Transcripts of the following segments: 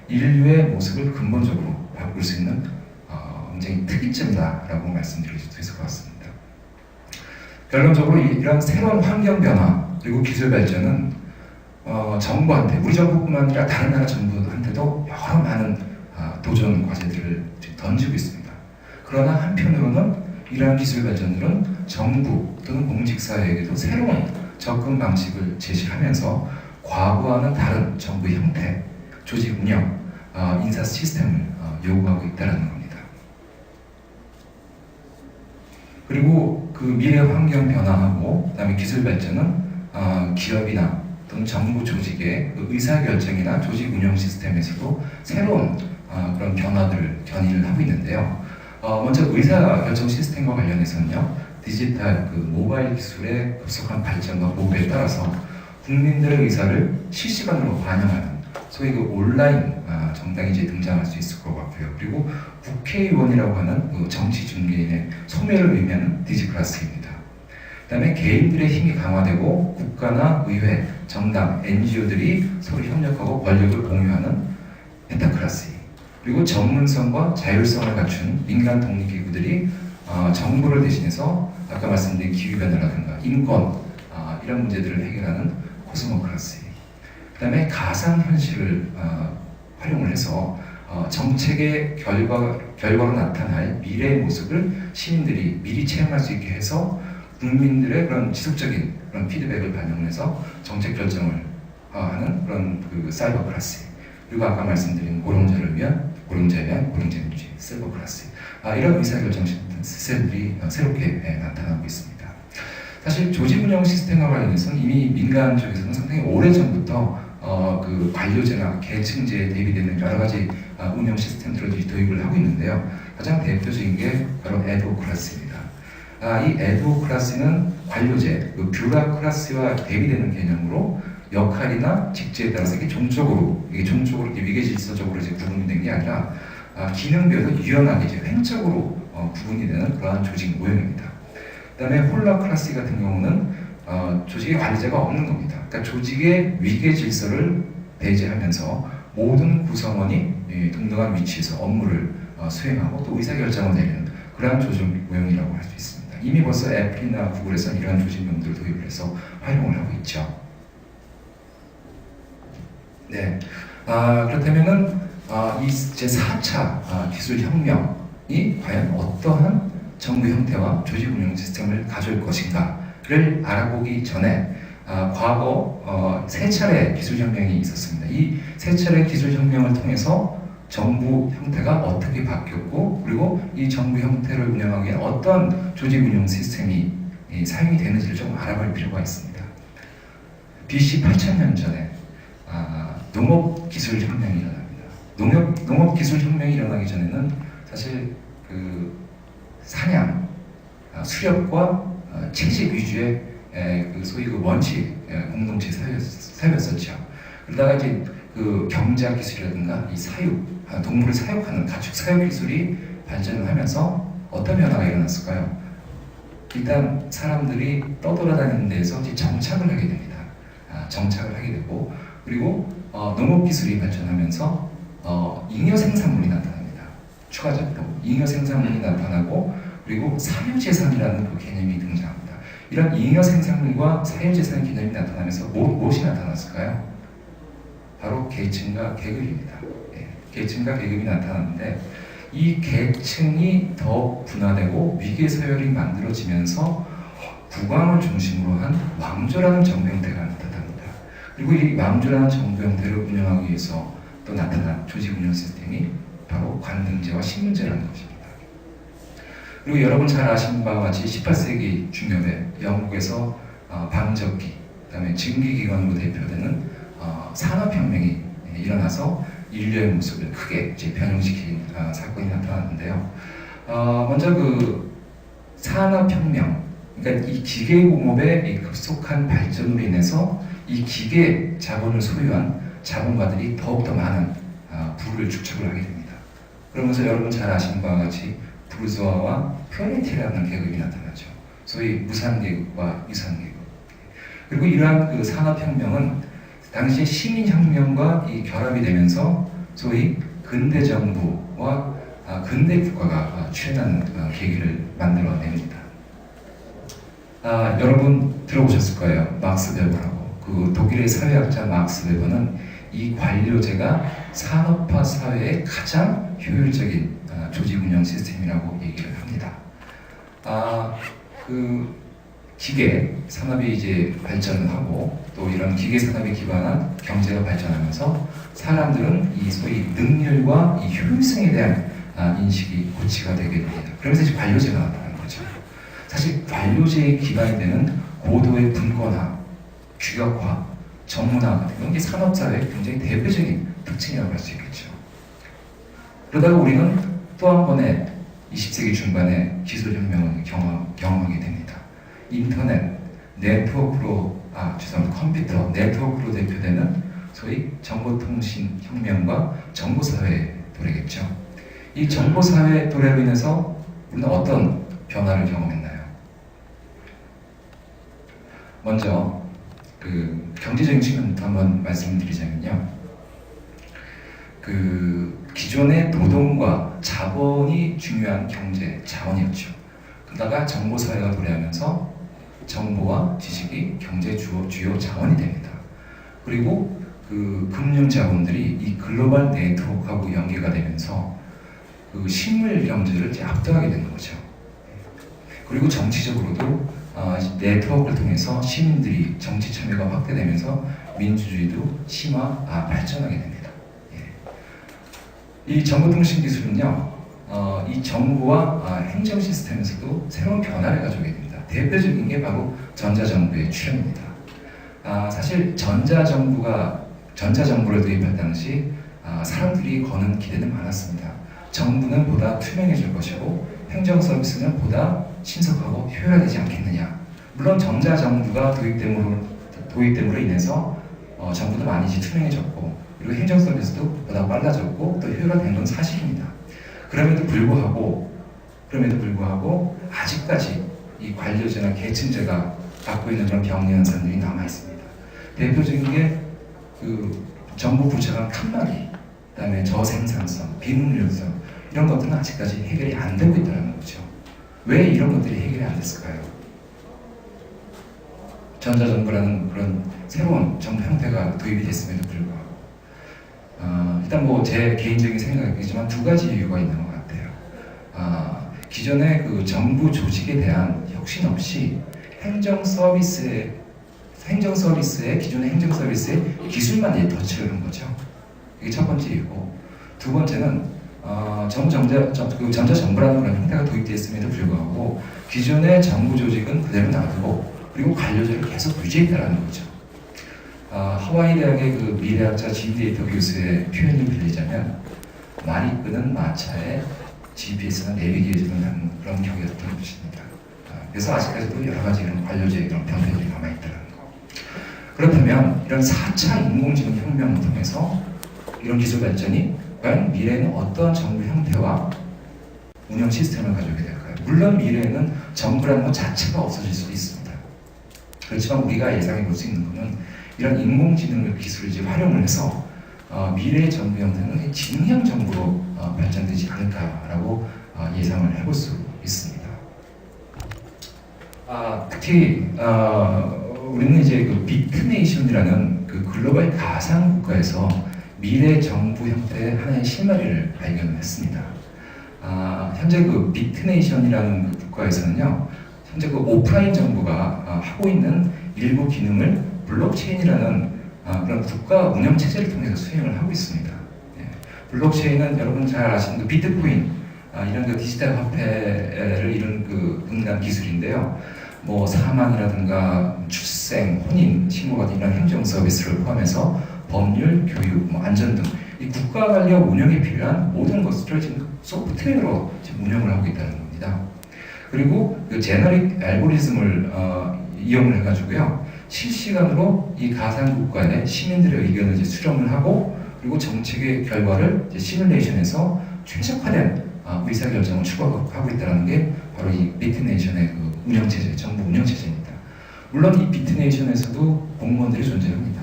인류의 모습을 근본적으로 바꿀 수 있는 굉장히 특이점이다라고 말씀드릴 수 있을 것 같습니다. 결론적으로 이런 새로운 환경 변화 그리고 기술 발전은 정부한테, 우리 정부뿐만 아니라 다른 나라 정부한테도 여러 많은 도전 과제들을 던지고 있습니다. 그러나 한편으로는 이러한 기술 발전들은 정부 또는 공직사회에게도 새로운 접근 방식을 제시하면서 과거와는 다른 정부 형태, 조직 운영, 인사 시스템을 요구하고 있다는 겁니다. 그리고 그 미래 환경 변화하고 그다음에 기술 발전은 기업이나 또는 정부 조직의 그 의사결정이나 조직 운영 시스템에서도 새로운 그런 변화들을 견인을 하고 있는데요. 먼저 의사결정 시스템과 관련해서는요, 디지털 그 모바일 기술의 급속한 발전과 보급에 따라서 국민들의 의사를 실시간으로 반영하는 소위 그 온라인 정당이 이제 등장할 수 있을 것 같고요. 그리고 국회의원이라고 하는 그 정치 중개인의 소멸을 의미하는 디지클래스입니다. 그다음에 개인들의 힘이 강화되고 국가나 의회, 정당, NGO들이 서로 협력하고 권력을 공유하는 페타클래스. 그리고 전문성과 자율성을 갖춘 민간 독립기구들이 정부를 대신해서 아까 말씀드린 기후변화라든가 인권 이런 문제들을 해결하는 코스모크라시. 그 다음에 가상현실을 활용을 해서 정책의 결과로 나타날 미래의 모습을 시민들이 미리 체험할 수 있게 해서 국민들의 그런 지속적인 그런 피드백을 반영해서 정책 결정을 하는 그런 그 사이버 클래스. 그리고 아까 말씀드린 고령자를 위한 고령자민주주의 셀버 클래스. 이런 의사결정 시스템들이 새롭게 나타나고 있습니다. 사실 조직 운영 시스템과 관련해서는 이미 민간 쪽에서는 상당히 오래전부터 그 관료제나 계층제에 대비되는 여러 가지 운영 시스템들을 도입을 하고 있는데요. 가장 대표적인 게 바로 에도크라시입니다. 이 에도크라시는 관료제, 그 뷰라크라시와 대비되는 개념으로 역할이나 직제에 따라서 이게 종적으로 이렇게 위계질서적으로 이제 구분이 된 게 아니라 기능별로 유연하게 이제 횡적으로 구분이 되는 그러한 조직 모형입니다. 그다음에 홀라크라시 같은 경우는 조직에 관리자가 없는 겁니다. 그러니까 조직의 위계 질서를 배제하면서 모든 구성원이 동등한 위치에서 업무를 수행하고 또 의사결정을 내리는 그러한 조직 모형이라고 할 수 있습니다. 이미 벌써 애플이나 구글에서는 이러한 조직명들을 도입을 해서 활용을 하고 있죠. 네, 그렇다면은 이 제4차 기술혁명이 과연 어떠한 정부 형태와 조직 운영 시스템을 가져올 것인가를 알아보기 전에 과거 세 차례 기술혁명이 있었습니다. 이 세 차례 기술혁명을 통해서 정부 형태가 어떻게 바뀌었고 그리고 이 정부 형태를 운영하기 위해 어떤 조직 운영 시스템이 사용이 되는지를 좀 알아볼 필요가 있습니다. BC 8000년 전에 농업기술혁명이 일어납니다. 농업기술혁명이 일어나기 전에는 사실 그 사냥, 수렵과 채집 위주의 그 소위 그 원칙 공동체 사회였었죠. 그러다가 이제 그 경작 기술이라든가 이 사육, 동물을 사육하는 가축 사육 기술이 발전을 하면서 어떤 변화가 일어났을까요? 일단 사람들이 떠돌아다니는 데에서 이제 정착을 하게 됩니다. 정착을 하게 되고 그리고 농업 기술이 발전하면서 잉여 생산물이 나타납니다. 추가적으로 잉여 생산물이 나타나고 그리고 사유재산이라는 그 개념이 등장합니다. 이런 잉여 생산물과 사유재산 개념이 나타나면서 무엇이 나타났을까요? 바로 계층과 계급입니다. 계층과 계급이 나타났는데 이 계층이 더 분화되고 위계서열이 만들어지면서 국왕을 중심으로 한 왕조라는 정부 형태가 나타납니다. 그리고 이 왕조라는 정부 형태를 운영하기 위해서 또 나타난 조직 운영 시스템이 바로 관등제와 신분제라는 것입니다. 그리고 여러분 잘 아시는 바와 같이 18세기 중엽에 영국에서 방적기, 그다음에 증기기관으로 대표되는 산업혁명이 일어나서 인류의 모습을 크게 이제 변형시킨 사건이 나타났는데요. 먼저 그 산업혁명, 그러니까 이 기계공업의 급속한 발전으로 인해서 이 기계 자본을 소유한 자본가들이 더욱더 많은 부를 축적을 하게 됩니다. 그러면서 여러분 잘 아시는 바와 같이 부르주아와 프롤레타리아라는 계급이 나타나죠. 소위 무산계급과 유산계급. 그리고 이러한 그 산업혁명은 당시 시민혁명과 이 결합이 되면서 소위 근대 정부와 근대 국가가 취해나는 계기를 만들어냅니다. 여러분 들어보셨을 거예요. 막스 베버라고. 그 독일의 사회학자 막스 베버는 이 관료제가 산업화 사회의 가장 효율적인 조직 운영 시스템이라고 얘기를 합니다. 그 기계 산업이 이제 발전을 하고 또 이런 기계 산업에 기반한 경제가 발전하면서 사람들은 이 소위 능률과 이 효율성에 대한 인식이 고취가 되게 됩니다. 그러면서 이제 관료제가 나타나는 거죠. 사실 관료제에 기반이 되는 고도의 분권화, 규격화, 전문화 같은 게 산업사회의 굉장히 대표적인 특징이라고 할 수 있겠죠. 그러다가 우리는 또 한 번의 20세기 중반에 기술혁명을 경험하게 됩니다. 인터넷, 컴퓨터, 네트워크로 대표되는 소위 정보통신 혁명과 정보사회의 도래겠죠. 이 정보사회 도래로 인해서 우리는 어떤 변화를 경험했나요? 먼저 그 경제적인 측면부터 한번 말씀드리자면요. 그 기존의 노동과 자본이 중요한 경제 자원이었죠. 그러다가 정보사회가 도래하면서 정보와 지식이 경제 주요 자원이 됩니다. 그리고 그 금융 자본들이 이 글로벌 네트워크하고 연계가 되면서 그 식물 경제를 이제 압도하게 되는 거죠. 그리고 정치적으로도 네트워크를 통해서 시민들이 정치 참여가 확대되면서 민주주의도 발전하게 됩니다. 이 정보통신 기술은요, 이 정부와 행정 시스템에서도 새로운 변화를 가져오게 됩니다. 대표적인 게 바로 전자정부의 출현입니다. 사실 전자정부를 도입할 당시 사람들이 거는 기대는 많았습니다. 정부는 보다 투명해질 것이고 행정 서비스는 보다 신속하고 효율화되지 않겠느냐. 물론 전자정부가 도입됨으로 인해서 정부도 많이 투명해졌고 그리고 행정 서비스도 보다 빨라졌고 또 효율화된 건 사실입니다. 그럼에도 불구하고 아직까지 이 관료제나 계층제가 갖고 있는 그런 병리 현상들이 남아 있습니다. 대표적인 게 그 정부 부처 간 칸막이, 그다음에 저생산성, 비능률성 이런 것들은 아직까지 해결이 안 되고 있다는 거죠. 왜 이런 것들이 해결이 안 됐을까요? 전자정부라는 그런 새로운 정부 형태가 도입이 됐음에도 불구하고 일단 뭐 제 개인적인 생각이지만 두 가지 이유가 있는 것 같아요. 기존의 그 정부 조직에 대한 혁신 없이 기존의 행정 서비스에 기술만 더 채우는 거죠. 이게 첫 번째 이유고, 두 번째는 전자정부라는 그런 형태가 도입되었음에도 불구하고 기존의 정부 조직은 그대로 놔두고 그리고 관료제를 계속 유지했다는 거죠. 하와이 대학의 그 미래학자 짐 데이터 교수의 표현을 빌리자면 말이 끄는 마차에 GPS나 내비게이션을 그런 격이었던 것입니다. 그래서 아직까지도 여러 가지 이런 관료제의 이런 병폐들이 남아있다는 거. 그렇다면 이런 4차 인공지능 혁명을 통해서 이런 기술 발전이 과연 미래에는 어떤 정부 형태와 운영 시스템을 가져오게 될까요? 물론 미래에는 정부라는 것 자체가 없어질 수도 있습니다. 그렇지만 우리가 예상해 볼 수 있는 것은 이런 인공지능 기술을 이제 활용을 해서 미래의 정부 형태는 지능형 정부로 발전되지 않을까라고 예상을 해볼 수 있습니다. 특히 우리는 이제 그 비트네이션이라는 그 글로벌 가상 국가에서 미래 정부 형태의 하나의 실마리를 발견했습니다. 현재 그 비트네이션이라는 그 국가에서는요, 현재 그 오프라인 정부가 하고 있는 일부 기능을 블록체인이라는 그런 국가 운영 체제를 통해서 수행을 하고 있습니다. 블록체인은 여러분 잘 아시는 그 비트코인 이런 그 디지털 화폐를 이룬 그 분간 기술인데요. 뭐 사망이라든가 출생, 혼인, 신고 같은 이런 행정 서비스를 포함해서 법률, 교육, 안전 등 이 국가 관리와 운영에 필요한 모든 것들을 지금 소프트웨어로 지금 운영을 하고 있다는 겁니다. 그리고 그 제너릭 알고리즘을 이용을 해가지고요, 실시간으로 이 가상 국가의 시민들의 의견을 이제 수렴을 하고 그리고 정책의 결과를 이제 시뮬레이션에서 최적화된 의사결정을 추구하고 있다는 게 바로 이 비트네이션의 그 운영체제, 정부 운영체제입니다. 물론 이 비트네이션에서도 공무원들이 존재합니다.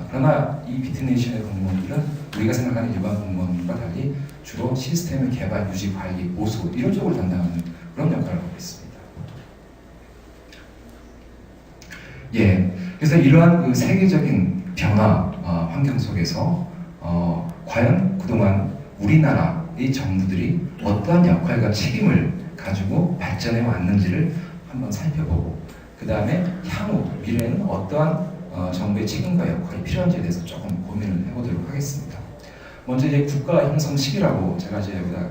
그러나 이 비트네이션의 공무원들은 우리가 생각하는 일반 공무원과 달리 주로 시스템의 개발, 유지, 관리, 보수 이런 쪽을 담당하는 그런 역할을 하고 있습니다. 예, 그래서 이러한 그 세계적인 변화 환경 속에서 과연 그동안 우리나라의 정부들이 어떠한 역할과 책임을 가지고 발전해 왔는지를 한번 살펴보고 그 다음에 향후 미래에는 어떠한 정부의 책임과 역할이 필요한지에 대해서 조금 고민을 해보도록 하겠습니다. 먼저 이제 국가 형성 시기라고 제가 이제 여기다